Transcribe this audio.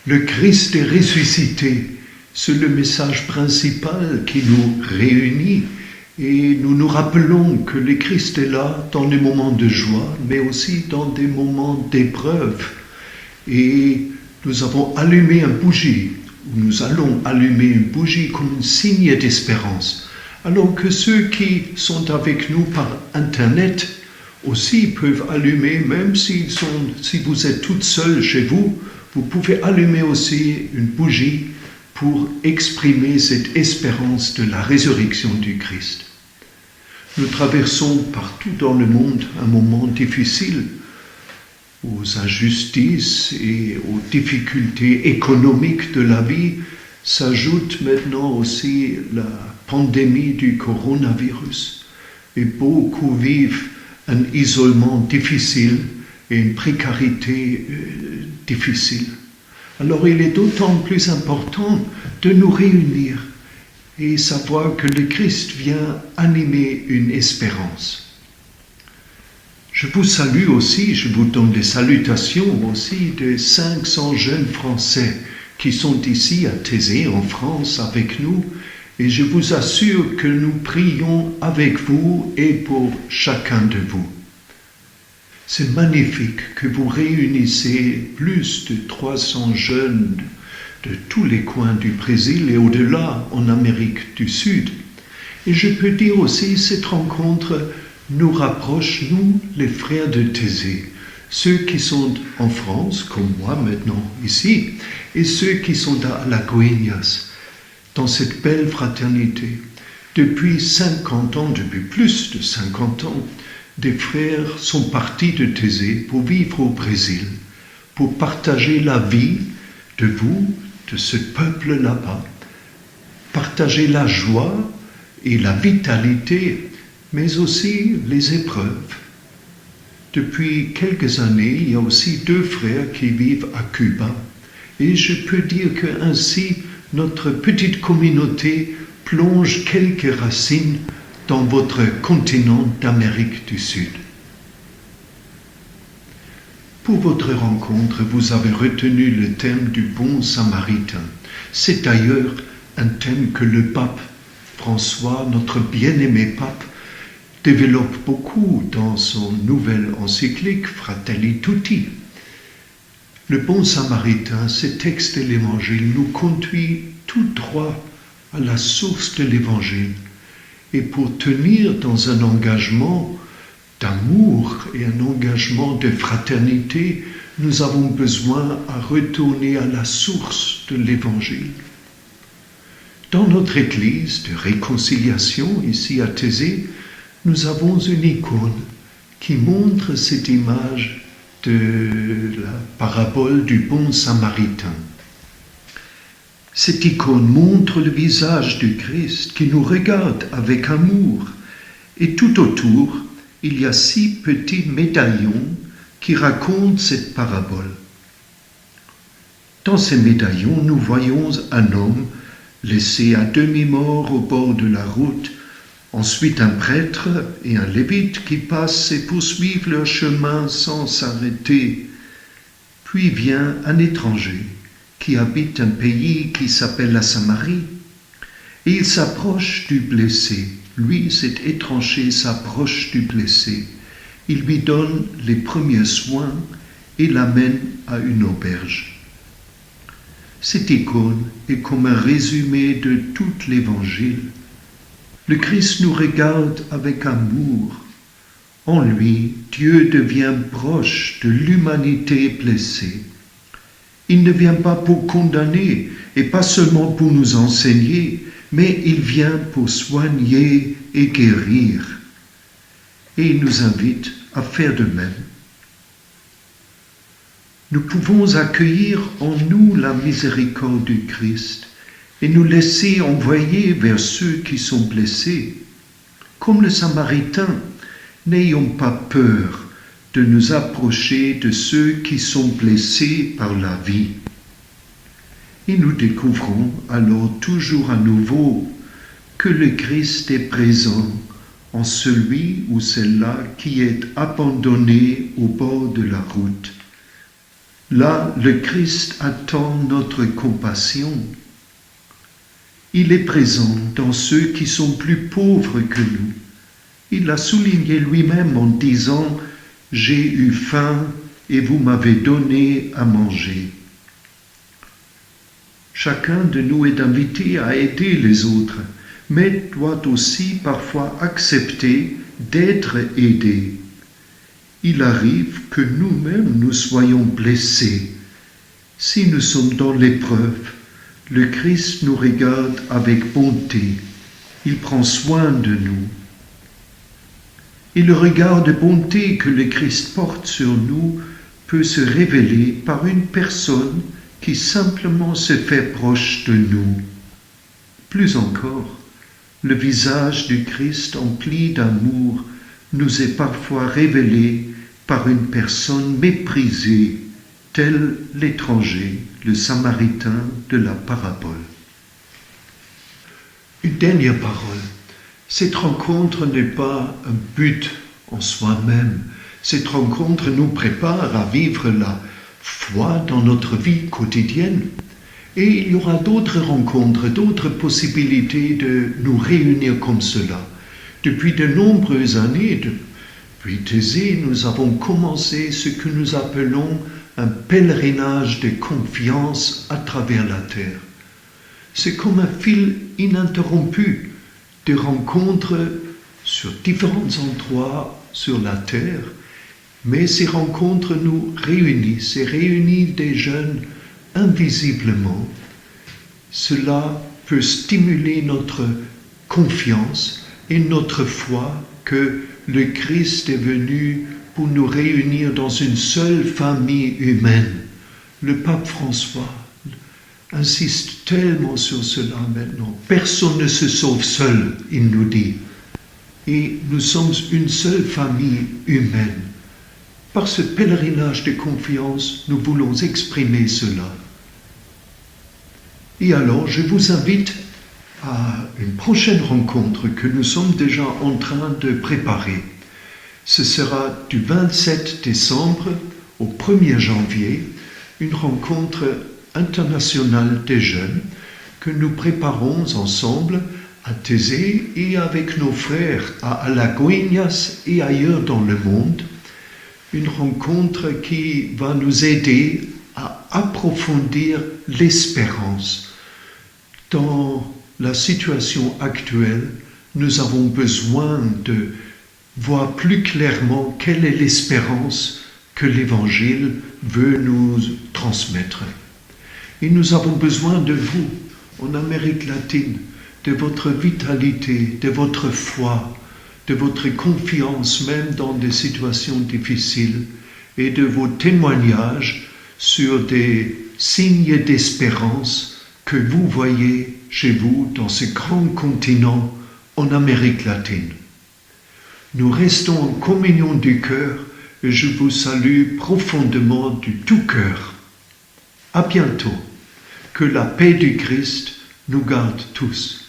Le Christ est ressuscité. C'est le message principal qui nous réunit et nous nous rappelons que le Christ est là dans des moments de joie, mais aussi dans des moments d'épreuve. Et nous avons allumé une bougie, ou nous allons allumer une bougie comme un signe d'espérance. Alors que ceux qui sont avec nous par Internet aussi peuvent allumer, même si vous êtes toutes seules chez vous, vous pouvez allumer aussi une bougie pour exprimer cette espérance de la résurrection du Christ. Nous traversons partout dans le monde un moment difficile, aux injustices et aux difficultés économiques de la vie s'ajoute maintenant aussi la pandémie du coronavirus. Et beaucoup vivent un isolement difficile et une précarité difficile. Alors il est d'autant plus important de nous réunir et savoir que le Christ vient animer une espérance. Je vous salue aussi, je vous donne des salutations aussi des 500 jeunes Français qui sont ici à Thésée, en France, avec nous, et je vous assure que nous prions avec vous et pour chacun de vous. C'est magnifique que vous réunissez plus de 300 jeunes de tous les coins du Brésil et au-delà en Amérique du Sud. Et je peux dire aussi, cette rencontre nous rapproche, nous, les frères de Thésée, ceux qui sont en France, comme moi maintenant ici, et ceux qui sont à Alagoinhas, dans cette belle fraternité. Depuis 50 ans, depuis plus de 50 ans, des frères sont partis de Thésée pour vivre au Brésil, pour partager la vie de vous, de ce peuple là-bas, partager la joie et la vitalité, mais aussi les épreuves. Depuis quelques années, il y a aussi 2 frères qui vivent à Cuba, et je peux dire que ainsi notre petite communauté plonge quelques racines dans votre continent d'Amérique du Sud. Pour votre rencontre, vous avez retenu le thème du bon samaritain. C'est d'ailleurs un thème que le pape François, notre bien-aimé pape, développe beaucoup dans son nouvelle encyclique Fratelli Tutti. Le bon samaritain, ce texte de l'Évangile, nous conduit tout droit à la source de l'Évangile. Et pour tenir dans un engagement d'amour et un engagement de fraternité, nous avons besoin à retourner à la source de l'Évangile. Dans notre Église de réconciliation, ici à Thésée, nous avons une icône qui montre cette image de la parabole du bon samaritain. Cette icône montre le visage du Christ qui nous regarde avec amour. Et tout autour, il y a 6 petits médaillons qui racontent cette parabole. Dans ces médaillons, nous voyons un homme laissé à demi-mort au bord de la route, ensuite un prêtre et un lévite qui passent et poursuivent leur chemin sans s'arrêter. Puis vient un étranger qui habite un pays qui s'appelle la Samarie, et il s'approche du blessé. Lui, cet étranger, s'approche du blessé. Il lui donne les premiers soins et l'amène à une auberge. Cette icône est comme un résumé de tout l'Évangile. Le Christ nous regarde avec amour. En lui, Dieu devient proche de l'humanité blessée. Il ne vient pas pour condamner et pas seulement pour nous enseigner, mais il vient pour soigner et guérir. Et il nous invite à faire de même. Nous pouvons accueillir en nous la miséricorde du Christ et nous laisser envoyer vers ceux qui sont blessés. Comme le Samaritain, n'ayons pas peur de nous approcher de ceux qui sont blessés par la vie. Et nous découvrons alors toujours à nouveau que le Christ est présent en celui ou celle-là qui est abandonné au bord de la route. Là, le Christ attend notre compassion. Il est présent dans ceux qui sont plus pauvres que nous. Il l'a souligné lui-même en disant « J'ai eu faim et vous m'avez donné à manger ». Chacun de nous est invité à aider les autres, mais doit aussi parfois accepter d'être aidé. Il arrive que nous-mêmes nous soyons blessés. Si nous sommes dans l'épreuve, le Christ nous regarde avec bonté. Il prend soin de nous. Et le regard de bonté que le Christ porte sur nous peut se révéler par une personne qui simplement se fait proche de nous. Plus encore, le visage du Christ empli d'amour nous est parfois révélé par une personne méprisée, tel l'étranger, le Samaritain de la parabole. Une dernière parole. Cette rencontre n'est pas un but en soi-même. Cette rencontre nous prépare à vivre la foi dans notre vie quotidienne. Et il y aura d'autres rencontres, d'autres possibilités de nous réunir comme cela. Depuis de nombreuses années, depuis Thésée, nous avons commencé ce que nous appelons un pèlerinage de confiance à travers la terre. C'est comme un fil ininterrompu de rencontres sur différents endroits sur la terre, mais ces rencontres nous réunissent et réunissent des jeunes invisiblement. Cela peut stimuler notre confiance et notre foi que le Christ est venu pour nous réunir dans une seule famille humaine. Le pape François insiste tellement sur cela maintenant. Personne ne se sauve seul, il nous dit. Et nous sommes une seule famille humaine. Par ce pèlerinage de confiance, nous voulons exprimer cela. Et alors, je vous invite à une prochaine rencontre que nous sommes déjà en train de préparer. Ce sera du 27 décembre au 1er janvier, une rencontre internationale des jeunes que nous préparons ensemble à Thésée et avec nos frères à Alagoinhas et ailleurs dans le monde. Une rencontre qui va nous aider à approfondir l'espérance. Dans la situation actuelle, nous avons besoin de voir plus clairement quelle est l'espérance que l'Évangile veut nous transmettre. Et nous avons besoin de vous, en Amérique latine, de votre vitalité, de votre foi, de votre confiance même dans des situations difficiles et de vos témoignages sur des signes d'espérance que vous voyez chez vous dans ce grand continent en Amérique latine. Nous restons en communion du cœur et je vous salue profondément du tout cœur. À bientôt. Que la paix du Christ nous garde tous.